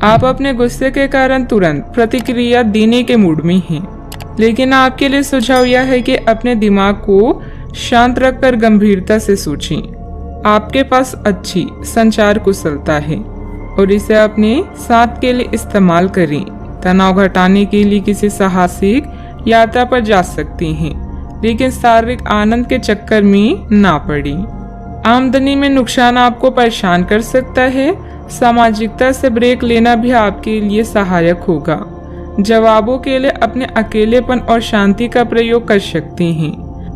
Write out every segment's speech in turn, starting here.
आप अपने गुस्से के कारण तुरंत प्रतिक्रिया देने के मूड में हैं, लेकिन आपके लिए सुझाव यह है कि अपने दिमाग को शांत रखकर गंभीरता से सोचें। आपके पास अच्छी संचार कुशलता है और इसे अपने साथ के लिए इस्तेमाल करें। तनाव घटाने के लिए किसी साहसिक यात्रा पर जा सकते हैं, लेकिन शारीरिक आनंद के चक्कर में ना पड़ें। आमदनी में नुकसान आपको परेशान कर सकता है। सामाजिकता से ब्रेक लेना भी आपके लिए सहायक होगा। जवाबों के लिए अपने अकेलेपन और शांति का प्रयोग कर सकते हैं।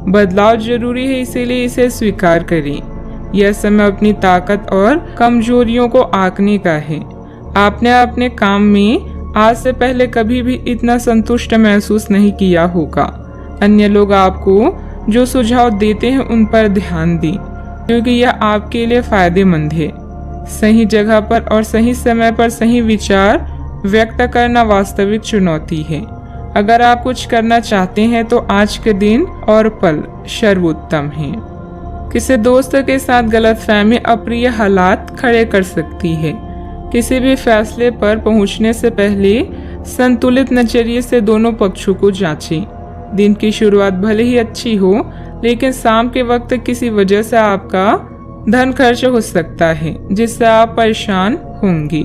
बदलाव जरूरी है, इसीलिए इसे स्वीकार करें। यह समय अपनी ताकत और कमजोरियों को आंकने का है। आपने अपने काम में आज से पहले कभी भी इतना संतुष्ट महसूस नहीं किया होगा। अन्य लोग आपको जो सुझाव देते हैं उन पर ध्यान दें, क्योंकि यह आपके लिए फायदेमंद है। सही जगह पर और सही समय पर सही विचार व्यक्त करना वास्तविक चुनौती है। अगर आप कुछ करना चाहते हैं तो आज के दिन और पल सर्वोत्तम है। किसी दोस्त के साथ गलतफहमी अप्रिय हालात खड़े कर सकती है। किसी भी फैसले पर पहुंचने से पहले संतुलित नजरिए से दोनों पक्षों को जांचें। दिन की शुरुआत भले ही अच्छी हो, लेकिन शाम के वक्त किसी वजह से आपका धन खर्च हो सकता है, जिससे आप परेशान होंगे।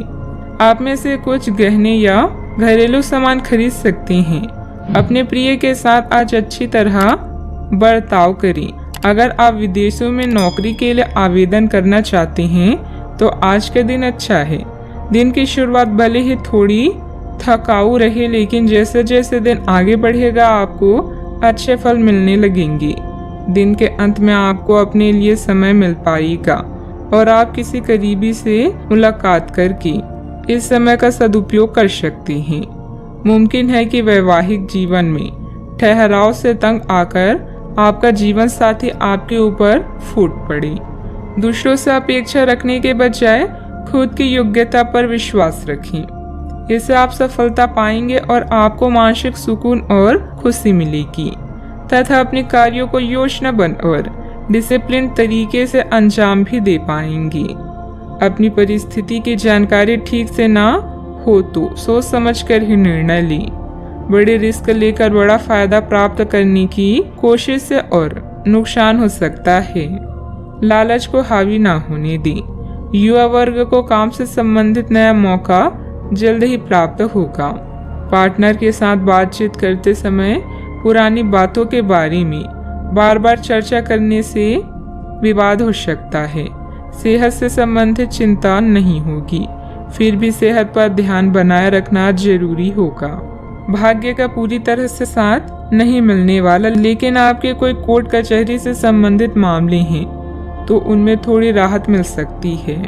आप में से कुछ गहने या घरेलू सामान खरीद सकते हैं। अपने प्रिय के साथ आज अच्छी तरह बर्ताव करें। अगर आप विदेशों में नौकरी के लिए आवेदन करना चाहते हैं तो आज का दिन अच्छा है। दिन की शुरुआत भले ही थोड़ी थकाऊ रहे, लेकिन जैसे जैसे दिन आगे बढ़ेगा आपको अच्छे फल मिलने लगेंगे। दिन के अंत में आपको अपने लिए समय मिल पाएगा और आप किसी करीबी से मुलाकात करके इस समय का सदुपयोग कर सकते हैं। मुमकिन है कि वैवाहिक जीवन में ठहराव से तंग आकर आपका जीवन साथी आपके ऊपर फूट पड़े। दूसरों से अपेक्षा रखने के बजाय खुद की योग्यता पर विश्वास रखें। इससे आप सफलता पाएंगे और आपको मानसिक सुकून और खुशी मिलेगी तथा अपने कार्यों को योजनाबद्ध और डिसिप्लिन तरीके से अंजाम भी दे पाएंगी। अपनी परिस्थिति की जानकारी ठीक से ना हो तो सोच समझकर ही निर्णय लें। बड़े रिस्क लेकर बड़ा फायदा प्राप्त करने की कोशिश से और नुकसान हो सकता है। लालच को हावी ना होने दें। युवा वर्ग को काम से संबंधित नया मौका जल्द ही प्राप्त होगा। पार्टनर के साथ बातचीत करते समय पुरानी बातों के बारे में बार बार चर्चा करने से विवाद हो सकता है। सेहत से संबंधित चिंता नहीं होगी, फिर भी सेहत पर ध्यान बनाए रखना जरूरी होगा। भाग्य का पूरी तरह से साथ नहीं मिलने वाला, लेकिन आपके कोई कोर्ट कचहरी से संबंधित मामले हैं तो उनमें थोड़ी राहत मिल सकती है।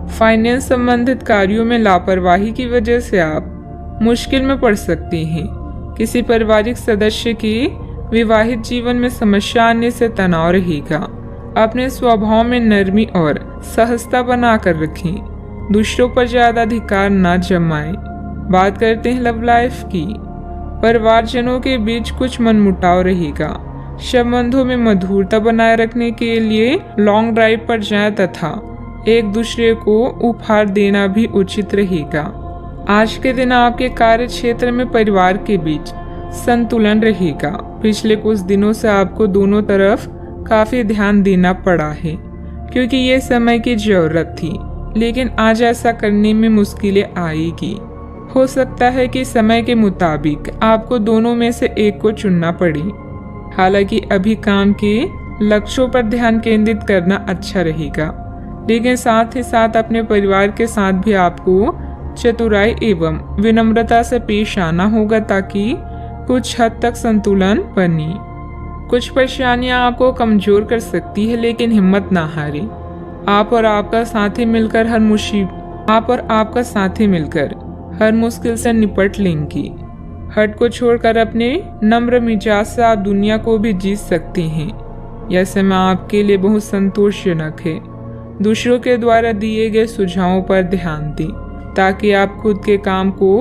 फाइनेंस संबंधित कार्यों में लापरवाही की वजह से आप मुश्किल में पड़ सकते हैं। किसी पारिवारिक सदस्य के विवाहित जीवन में समस्या आने से तनाव रहेगा। अपने स्वभाव में नरमी और सहजता बनाकर रखें। दूसरों पर ज्यादा अधिकार न जमाएं। बात करते हैं लव लाइफ की। परिवारजनों के बीच कुछ मनमुटाव रहेगा। संबंधों में मधुरता बनाए रखने के लिए लॉन्ग ड्राइव पर जाएं तथा एक दूसरे को उपहार देना भी उचित रहेगा। आज के दिन आपके कार्य क्षेत्र में परिवार के बीच संतुलन रहेगा। पिछले कुछ दिनों से आपको दोनों तरफ काफी ध्यान देना पड़ा है, क्योंकि ये समय की जरूरत थी, लेकिन आज ऐसा करने में मुश्किलें आएगी। हो सकता है कि समय के मुताबिक आपको दोनों में से एक को चुनना पड़े। हालांकि अभी काम के लक्ष्यों पर ध्यान केंद्रित करना अच्छा रहेगा, लेकिन साथ ही साथ अपने परिवार के साथ भी आपको चतुराई एवं विनम्रता से पेश आना होगा ताकि कुछ हद तक संतुलन बने। कुछ परेशानियां आपको कमजोर कर सकती है, लेकिन हिम्मत ना हारें। आप और आपका साथी मिलकर हर मुश्किल से निपट लेंगी। हट को छोड़कर अपने नम्र मिजाज से आप दुनिया को भी जीत सकते हैं। यह समय आपके लिए बहुत संतोषजनक है। दूसरों के द्वारा दिए गए सुझावों पर ध्यान दें ताकि आप खुद के काम को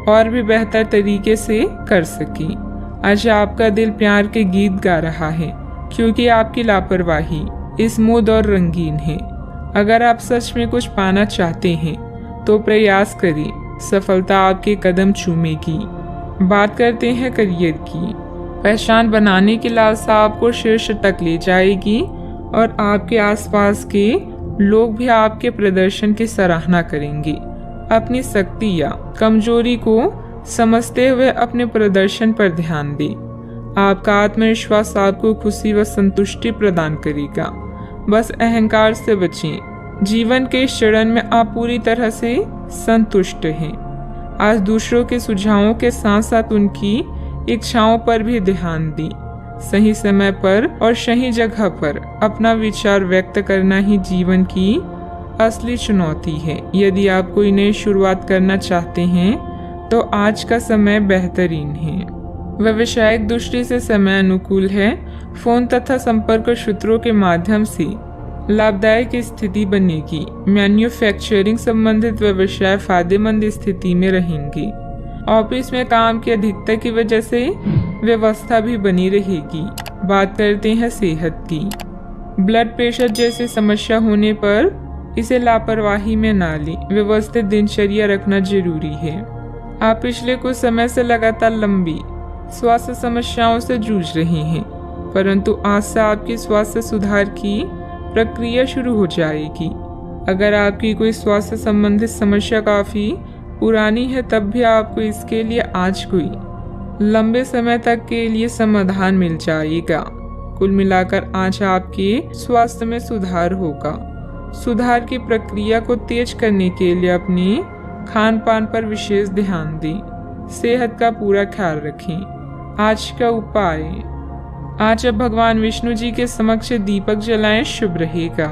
और भी बेहतर तरीके से कर सकें। आज आपका दिल प्यार के गीत गा रहा है, क्योंकि आपकी लापरवाही स्मूथ और रंगीन है। अगर आप सच में कुछ पाना चाहते हैं तो प्रयास करें, सफलता आपके कदम चूमेगी। बात करते हैं करियर की। पहचान बनाने की लालसा आपको शीर्ष तक ले जाएगी और आपके आसपास के लोग भी आपके प्रदर्शन की सराहना करेंगे। अपनी शक्ति या कमजोरी को समझते हुए अपने प्रदर्शन पर ध्यान दें। आपका आत्मविश्वास आपको खुशी व संतुष्टि प्रदान करेगा। बस अहंकार से बचें। जीवन के इस चरण में आप पूरी तरह से संतुष्ट हैं। आज दूसरों के सुझावों के साथ साथ उनकी इच्छाओं पर भी ध्यान दें। सही समय पर और सही जगह पर अपना विचार व्यक्त करना ही जीवन की असली चुनौती है। यदि आप कोई नई शुरुआत करना चाहते हैं तो आज का समय बेहतरीन है। व्यावसायिक दृष्टि से समय अनुकूल है। फोन तथा संपर्क सूत्रों के माध्यम से लाभदायक स्थिति बनेगी। मैन्युफैक्चरिंग संबंधित व्यवसाय फायदेमंद स्थिति में रहेंगे। ऑफिस में काम की अधिकता की वजह से व्यवस्था भी बनी रहेगी। बात करते हैं सेहत की। ब्लड प्रेशर जैसी समस्या होने पर इसे लापरवाही में ना लें। व्यवस्थित दिनचर्या रखना जरूरी है। आप पिछले कुछ समय से लगातार लंबी स्वास्थ्य समस्याओं से जूझ रहे हैं, परंतु आज से आपकी स्वास्थ्य सुधार की प्रक्रिया शुरू हो जाएगी। अगर आपकी कोई स्वास्थ्य संबंधित समस्या काफी पुरानी है तब भी आपको इसके लिए आज कोई लंबे समय तक के लिए समाधान मिल जाएगा। कुल मिलाकर आज आपके स्वास्थ्य में सुधार होगा। सुधार की प्रक्रिया को तेज करने के लिए अपने खान पान पर विशेष ध्यान दें। सेहत का पूरा ख्याल रखें। आज का उपाय, आज अब भगवान विष्णु जी के समक्ष दीपक जलाएं, शुभ रहेगा।